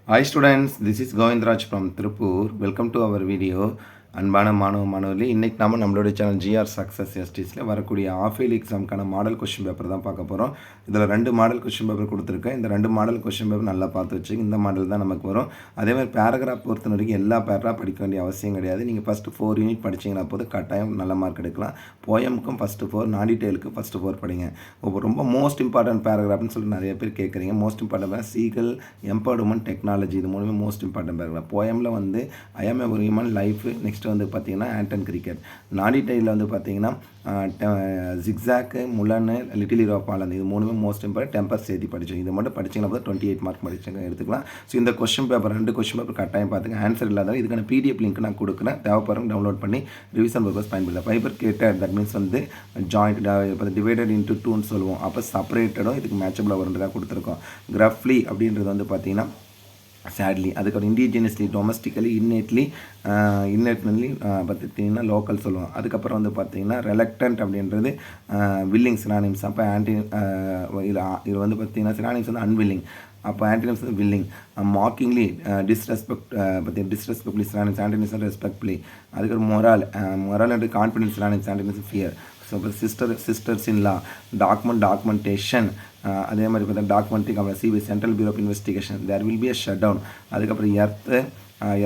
Hi students, this is Govindraj from Tripur. Welcome to our video. அன்பான மாணவர்களே, இன்றைக்கி நம்மளோட சேனல் ஜிஆர் சக்ஸஸ் எஸ்டிஸில் வரக்கூடிய ஆஃபேல் எக்ஸாமுக்கான மாடல் கொஷின் பேப்பர் தான் பார்க்க போகிறோம். இதில் 2 மாடல் கொஷின் பேப்பர் கொடுத்துருக்கேன். இந்த 2 மாடல் கொஷின் பேப்பர் நல்லா பார்த்து வச்சுங்க. இந்த மாடல் தான் நமக்கு வரும். அதேமாதிரி பேராகிராஃப் பொறுத்த வரைக்கும் எல்லா பேராக படிக்க வேண்டிய அவசியம் கிடையாது. நீங்கள் ஃபஸ்ட்டு 4 யூனிட் படிச்சிங்கன்னா போது கட்டாயம் நல்ல மார்க் எடுக்கலாம். போயமுக்கும் ஃபஸ்ட்டு 4, நாடிடெயிலுக்கு ஃபஸ்ட்டு 4 படிங்க. ரொம்ப மோஸ்ட் இம்பார்ட்டன்ட் பேராகிராஃப்னு சொல்லி நிறைய பேர் கேட்குறீங்க. மோஸ்ட் இம்பார்ட்டன்ட் சீகல் எம்பவர்மெண்ட் டெக்னாலஜி, இது மூலமே மோஸ்ட் இம்பார்ட்டன்ட் பேராகிராஃப். போயமில் வந்து ஐ ஆம் எ ஹியூமன் லைஃப், நெக்ஸ்ட் வந்து பார்த்தீங்கன்னா ஆண்டன் கிரிக்கெட். நாடிடையில் வந்து பார்த்தீங்கன்னா ஜிக்ஸாக்கு, முலன்னு, லிட்டில் ஹீரோ பாலன், இது மூணுமே மோஸ்ட் இம்பார்ட்டன்ட். டெம்பர் சேர்த்து படித்தோம். இது மட்டும் படிச்சிங்கன்னா 28 மார்க் படிச்சுங்க எடுத்துக்கலாம். ஸோ இந்த கொஸ்டின் பேப்பர் 2 கொஸ்டின் பேப்பர் கட்டாயம் பார்த்துங்க. ஆன்சர் இல்லாத இதுக்கான பிடிஎஃப் லிங்க் நான் கொடுக்குறேன். தேவைப்படுறவங்க டவுன்லோட் பண்ணி ரிவிஷன் பர்பஸ் பயன்படுத்த. ஃபைபர் கேட்டட் தட் மீன்ஸ் வந்து ஜாயிண்ட் டிவைடட் இன்ட்டு 2ன்னு சொல்லுவோம். அப்போ செப்பரேட்டடும் இதுக்கு மேட்சபிளாக வருன்றதாக கொடுத்துருக்கோம். கிரஃப்லி அப்படின்றது வந்து பார்த்தீங்கன்னா சேட்லி, அதுக்கப்புறம் இண்டிஜினியஸ்லி, டொமஸ்டிக்கலி, இன்னேட்லி பார்த்துட்டிங்கன்னா லோக்கல் சொல்லுவோம். அதுக்கப்புறம் வந்து பார்த்திங்கன்னா ரெலக்டன்ட் அப்படின்றது வில்லிங் சினானிம்ஸ். அப்போ இது வந்து பார்த்திங்கன்னா சினானிம்ஸ் வந்து அன்வில்லிங். அப்போ ஆன்டினிம்ஸ் வந்து willing. Mockingly, disrespectfully synonyms, antonyms respectfully. அதுக்கப்புறம் morale and confidence synonyms, antonyms fear. So இப்போ சிஸ்டர்ஸ் இன் லா, டாக்குமெண்டேஷன். அதே மாதிரி பார்த்தா documentary company, CBI central bureau of investigation, there will be a shut down. அதுக்கப்புறம்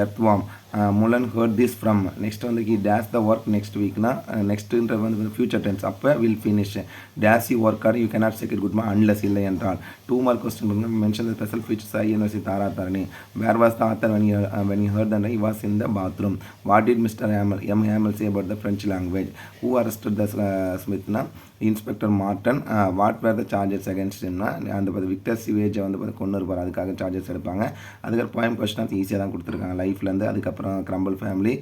earthworm, முலன் hurt this from. Next வந்து dash the work next வீக்னா நெக்ஸ்ட்டுன்ற வந்து ஃபியூச்சர் டென்ஸ். அப்போ will finish. Dash you work or you cannot check it good மா unless இல்லை என்றால். 2 mark question mention the special features ஐ யூனிவர்சிட்டி தாரா தாரணி. Where was the author when he heard that he was in the bathroom. What did Mr. Hamel say about the French language? Who arrested the Smithna? Inspector Morton. What were the charges against ஹிம்னா அந்த Victor சிவேஜை வந்து கொண்டு இருப்பார், அதுக்காக charges எடுப்பாங்க. அதுக்கப்புறம் poem question ஈஸியாக தான் கொடுத்துருக்காங்க லைஃப்லேருந்து. அதுக்கப்புறம் கிரம்பிள் ஃபேமிலி,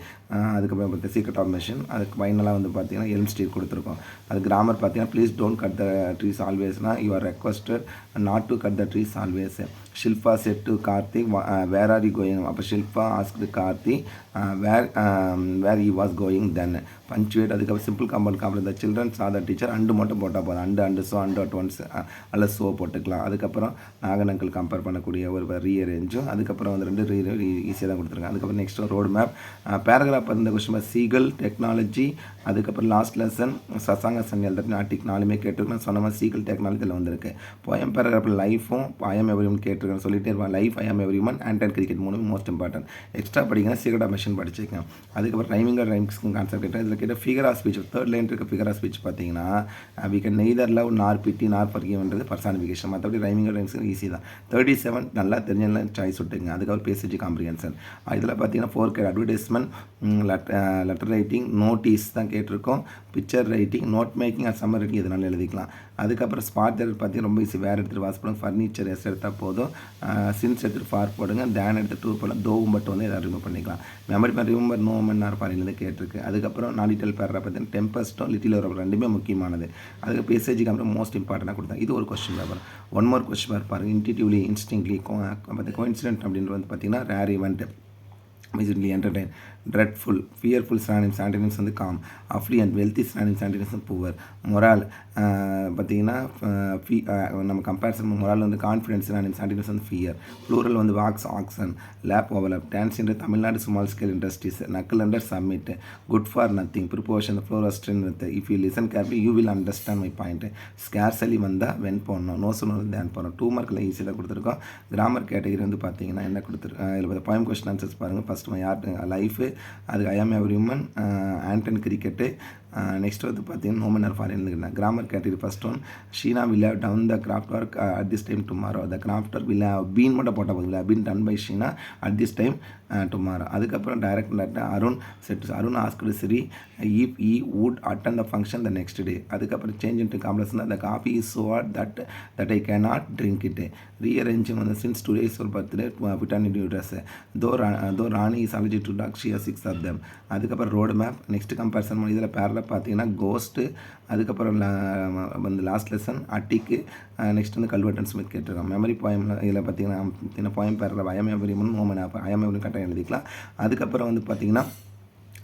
அதுக்கப்புறம் பார்த்தா சீக்ரெட் ஆஃப் மெஷின். அதுக்கு ஃபைனலாக வந்து பார்த்தீங்கன்னா எல்ம் ஸ்ட்ரீட் கொடுத்துருக்கோம். அது கிராமர் பார்த்தீங்கன்னா please don't cut the trees ஆல்வேஸ்னா you are requested not to cut the trees always. Shilpa said to Karthik where are you going. அப்போ Shilpa asked Karthik where you was going then. Punctuate. அதுக்கப்புறம் சிம்பிள் காம்பவுண்ட் த சில்ட்ரன் சா the teacher. And மட்டும் போட்டால் போதும். And so and at once அல்ல so போட்டுக்கலாம். அதுக்கப்புறம் நாகனங்கள் compare பண்ணக்கூடிய ஒரு ரீஅரேஞ்சும். அதுக்கப்புறம் வந்து 2 ஈஸியாக தான் கொடுத்துருக்காங்க. அதுக்கப்புறம் நெக்ஸ்ட் ரோடு மேப். பேராகிராஃப் வந்து கொஸ்டின் சீகல் டெக்னாலஜி. அதுக்கப்புறம் லாஸ்ட் லெசன் சசாங்க சன்னியல் தட் ஆர்டிக் 4மே கேட்டிருக்கேன். சொன்ன மாதிரி சீகல் டெக்னாலஜியில் வந்திருக்கு. போயம் பேராகிராஃபில் லைஃபும் ஐ ஆம் எவ்ரி ஒன் கேட்டிருக்கேன் சொல்லிட்டே இருப்பாங்க. Life, I am every one, Anton cricket 3 most important. Extra படிங்கன்னா சீக்ரெட் ஆஃப் மெஷின் படிச்சிருக்கேன். அதுக்கப்புறம் ரைம்ஸ்க்கு கான்செப்ட் கேட்டேன். இதில் கேட்ட figure of speech, 3rd line இருக்க ஃபிகர் ஆஃப் ஸ்பீச் பார்த்தீங்கன்னா we can neither love nor pity nor forgiveன்றது பர்சானிஃபிகேஷன். மற்றபடி ரைமிங் ரைம்ஸ்க்கு ஈஸி தான். 37 நல்லா தெரிஞ்ச சாய்ஸ் விட்டுங்க. அதுக்கப்புறம் பேசேஜ் காம்ப்ரிஹென்ஷன். இதில் பார்த்தீங்கன்னா 4 அட்வர்டைஸ்மெண்ட், லெட்டர் ரைட்டிங், நோட்டீஸ் தான் கேட்டிருக்கோம். Picture writing, note making and summary writing இதனால எழுதிக்கலாம். அதுக்கப்புறம் ஸ்பாட் தேர்ட் பார்த்தீங்கன்னா ரொம்ப ஈஸி. வேறு எடுத்துகிட்டு வாஸ் போடுங்க. ஃபர்னிச்சர் எஸ் எடுத்தால் போதும். சின்ஸ் எடுத்துகிட்டு ஃபார் போடுங்க. தேன் எடுத்து 2 போடலாம். தோவும் மட்டும் வந்து எதாவது ரிமூவ் பண்ணிக்கலாம். மெமரி ரிமம்பர் நோ மன்னார் பாரிலேருந்து கேட்டிருக்கு. அதுக்கப்புறம் நாடிட்டல் பேரா பார்த்தீங்கன்னா டெம்பஸ்ட்டும் லிட்டில் ஹீரோ 2மே முக்கியமானது. அதுக்கு பேசேஜுக்கு அப்புறம் மோஸ்ட் இம்பார்ட்டண்டாக கொடுத்தாங்க. இது ஒரு question paper. 1 more question paper பாருங்கள். இன்டிடிவ்லி, இன்ஸ்டிங்க்லி, கோஇன்சிடென்ட் அப்படின்றது வந்து பார்த்தீங்கன்னா rare event, visibly entertain, dreadful, fearful synonyms, antonyms வந்து calm, affluent, wealthy synonyms, antonyms poor, moral பார்த்தீங்கன்னா நம்ம கம்பேரிசன் மொரால் வந்து கான்ஃபிடன்ஸ் synonyms, antonyms வந்து fear, plural வந்து வாக்ஸ் action, lap overlap, dance in Tamil Nadu small scale industries, நக்கல் under submit, good for nothing, preposition ஃப்ளோரஸ்டன் with if you listen carefully you will understand my point, scarcely வந்தால் when போடணும், no சொன்னது தேன் போடணும். 2 மார்க்கில் ஈஸியாக கொடுத்துருக்கோம். கிராமர் கேட்டகரி வந்து பார்த்தீங்கன்னா என்ன கொடுத்துருக்கோம், இதில் போயம் கொஸ்டின் ஆன்சர்ஸ் பாருங்கள். ஃபஸ்ட் யார் லைஃபு, அதுக்கு I am every one, Anton cricket. Next வந்து பார்த்தீங்கன்னா நோமன் ஆர் ஃபாரின் இருந்துக்கிறேன். Grammar category first one Sheena will have done the craft work at this time tomorrow. The craft work will have been மட்டும் போட்டால் போதும். Will have been done by Sheena at this time tomorrow. அதுக்கப்புறம் direct letter Arun said Arun asked Siri if he would attend the function the next day. அதுக்கப்புறம் change into காம்ப்ளெக்ஸ்னா the coffee is so hot that I can not drink it. Rearranging வந்து since today is ஒரு birthday பிட்டானிட்டி dress. Though Rani is allergy to dog she has 6 of them. அதுக்கப்புறம் road map. Next comparison பண்ணி இதில் பேரில் பார்த்தீங்கன்னா ghost. அதுக்கப்புறம் வந்து லாஸ்ட் லெசன் அட்டிக்கு. நெக்ஸ்ட் வந்து கல்வெட்டன் ஸ்மித் கேட்டிருக்காங்க. மெமரி போயமில் இதில் பார்த்தீங்கன்னா போயம் பேரில் ஐ am every one, Noman I am every கரெக்டாக எழுதிக்கலாம். அதுக்கப்புறம் வந்து பார்த்தீங்கன்னா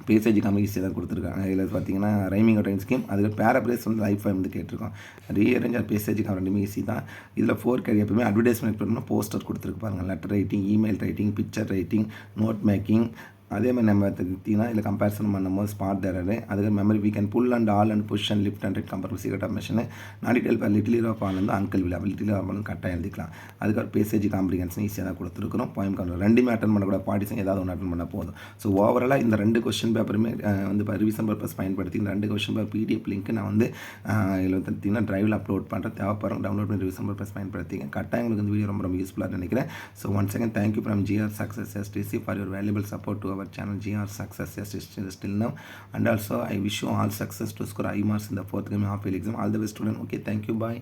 பேசேஜ் கம்மி ஈஸியாக தான் கொடுத்துருக்காங்க. இதில் பார்த்தீங்கன்னா ரைமிங் ரைம் ஸ்கீம், அதுக்கு பேராபிரேஸ் வந்து லைஃப் வந்து கேட்டிருக்கோம். ரீஅரேஞ்ச் ஆர் பேசேஜ் கம்மி ரெண்டுமே ஈஸி தான். இதில் 4 கேரி எப்பவுமே அட்வர்டைஸ்மெண்ட் பண்ணணும், போஸ்டர் கொடுத்துருக்கு பாருங்கள். Letter writing, email writing, picture writing, note making. அதே மாதிரி நம்ம பார்த்தீங்கன்னா இதில் கம்பேரிசன் பண்ணும்போது ஸ்பாட் தரது, அதுக்கு memory we can pull and all and push and lift and compare secret of machine, நான் டீட்டெயில் லிட்டில் ஆஃப் ஆல் வந்து uncle will little of all கரெக்டாக எழுதிக்கலாம். அதுக்கப்புறம் பேசேஜ் காம்ப்ரிகன்ஷன் ஈஸியாக தான் கொடுத்துருக்குறோம். போயம் கவர் ரெண்டுமே அட்டன் பண்ணக்கூட பார்ட்டிஸும் ஏதாவது ஒன்று அட்டன் பண்ணால் போதும். ஸோ ஓவராலாக இந்த 2 கொஸ்டின் பேப்பருமே வந்து ரிவிஷன் பர்பஸ் பயன்படுத்தி இந்த 2 கொஸ்டின் பேப்பர் பிடிஎஃப் லிங்க் நான் வந்து இதில் வந்து பார்த்தீங்கன்னா ட்ரைவில் அப்லோட் பண்ணுறேன். தேவைப்படுறோம் டவுன்லோட் பண்ணி ரிவிஷன் பர்பஸ் பயன்படுத்திங்க. கரெக்டாக உங்களுக்கு இந்த வீடியோ ரொம்ப யூஸ்ஃபுல்லாக நினைக்கிறேன். So once again thank you from GR Success STC for your valuable support to our channel GR Success STC still now, and also I wish you all success to score high marks in the forthcoming half yearly exam. All the best student. Okay, thank you, bye.